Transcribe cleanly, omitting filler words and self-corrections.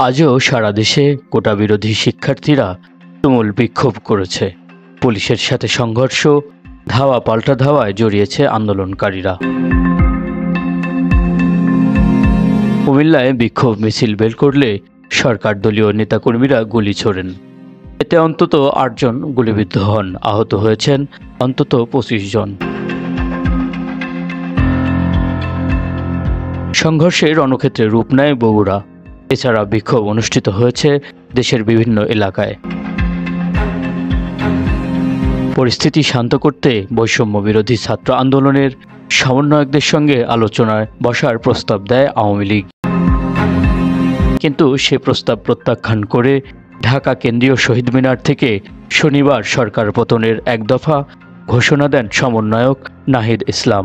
আজও সারা দেশে কোটা বিরোধী শিক্ষার্থীরা তুমুল বিক্ষোভ করেছে। পুলিশের সাথে সংঘর্ষ, ধাওয়া পাল্টা ধাওয়ায় জড়িয়েছে আন্দোলনকারীরা। কুমিল্লায় বিক্ষোভ মিছিল বের করলে সরকার দলীয় নেতাকর্মীরা গুলি ছোড়েন। এতে অন্তত ৮ জন গুলিবিদ্ধ হন, আহত হয়েছেন অন্তত ২৫ জন। সংঘর্ষে রণক্ষেত্রে রূপ নেয় বগুড়া। এছাড়া বিক্ষোভ অনুষ্ঠিত হয়েছে দেশের বিভিন্ন এলাকায়। পরিস্থিতি শান্ত করতে বৈষম্য বিরোধী ছাত্র আন্দোলনের সমন্বয়কদের সঙ্গে আলোচনায় বসার প্রস্তাব দেয় আওয়ামী লীগ, কিন্তু সে প্রস্তাব প্রত্যাখ্যান করে ঢাকা কেন্দ্রীয় শহীদ মিনার থেকে শনিবার সরকার পতনের এক দফা ঘোষণা দেন সমন্বয়ক নাহিদ ইসলাম।